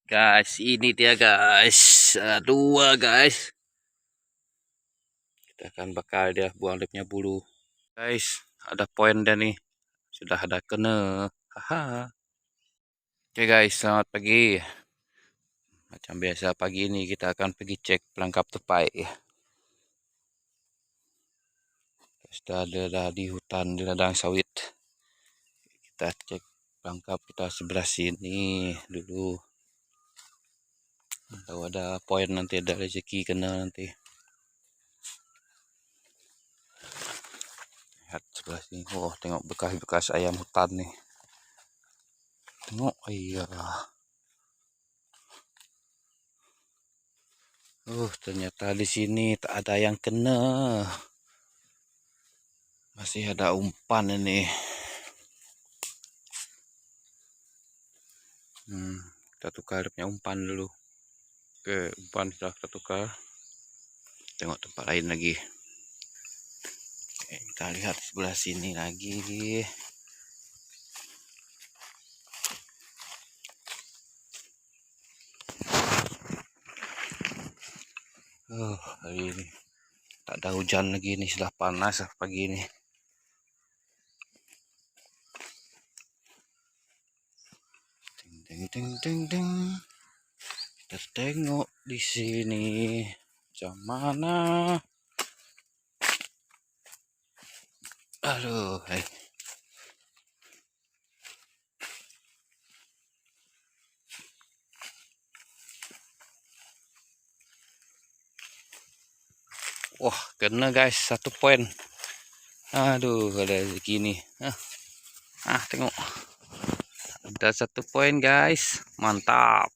Guys, ini dia guys. Dua guys. Kita akan bakal dia buang dia punya bulu. Guys, ada poin dia nih. Sudah ada kena. Haha. Oke guys, selamat pagi. Macam biasa pagi ini kita akan pergi cek pelangkap tupai. Sudah ada di hutan di ladang sawit. Kita cek pelangkap kita sebelah sini dulu. Tahu ada poin nanti, ada rezeki kena nanti. Lihat sebelah sini. Oh, tengok bekas-bekas ayam hutan nih. Tengok, iya. Ternyata di sini tak ada yang kena. Masih ada umpan ini. Kita tukar punya umpan dulu. Oke, umpan sudah kita tukar. Tengok tempat lain lagi. Oke, kita lihat sebelah sini lagi. Hari ini tak ada hujan lagi nih, sudah panas pagi ini. Ding. Kita tengok di sini. Macam mana? Aduh, Wah, kena guys, 1 poin. Aduh, ada rezeki nih. Tengok. Ada 1 poin guys. Mantap.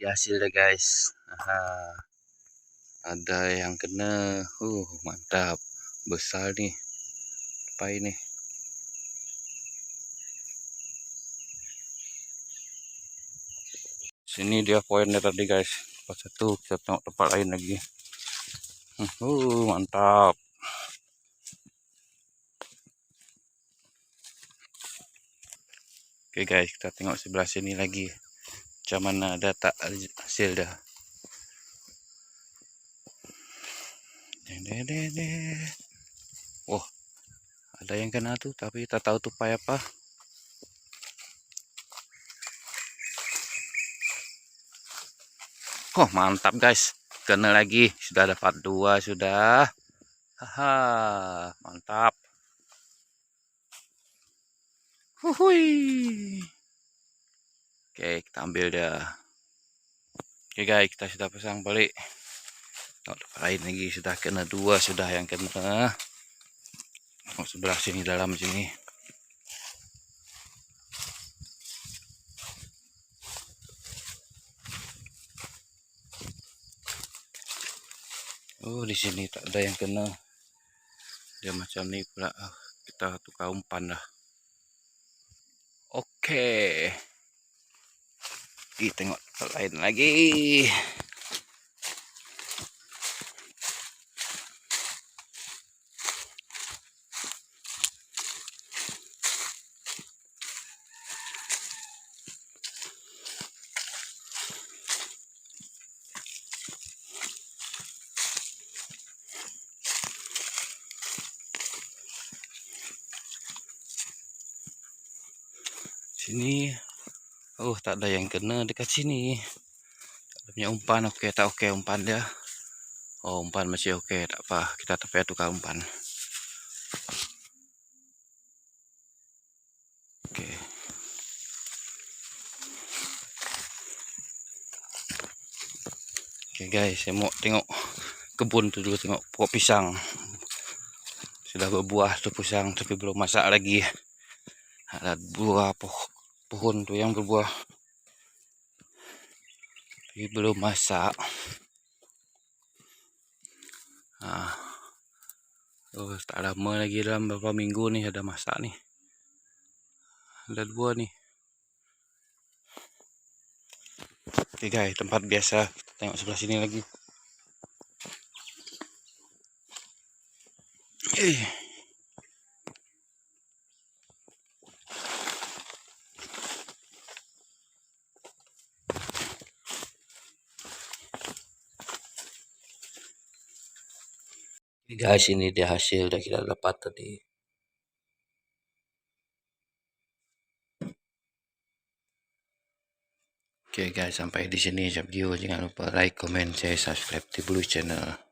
Ini hasilnya guys. Ada yang kena. Mantap. Besar nih. Tupai nih. Sini dia poinnya tadi guys. Tempat 1, kita tengok tempat lain lagi. Mantap. Oke guys, kita tengok sebelah sini lagi. Macam mana, ada tak hasil dah. Wah, ada yang kena tuh, tapi tak tahu tupai apa. Mantap guys. Kena lagi. Sudah dapat 2 sudah. Haha, mantap. Huhui. Oke, kita ambil dia. Oke guys, kita sudah pasang balik. Tempat lain lagi sudah kena 2 sudah yang kena. Sebelah sini, dalam sini. Di sini tak ada yang kena. Dia macam ni pula. Kita tukar umpan dah. Oke. Kita tengok tempat lain lagi. Sini. Tak ada yang kena dekat sini. Ada punya umpan. Oke, tak oke umpan dia. Umpan masih oke, tak apa. Kita tak payah tukar umpan. Oke. Oke guys, saya mau tengok kebun tu dulu, tengok pokok pisang. Sudah berbuah tu pisang, tapi belum masak lagi. Ada buah pohon tu yang berbuah, tapi belum masak. Tak lama lagi, dalam beberapa minggu nih ada masak nih. Ada 2 nih. Oke guys, tempat biasa. Kita tengok sebelah sini lagi. Guys, ini dia hasil yang kita dapat tadi. Oke guys, sampai di sini video. Jangan lupa like, comment, share, subscribe di Blue Channel.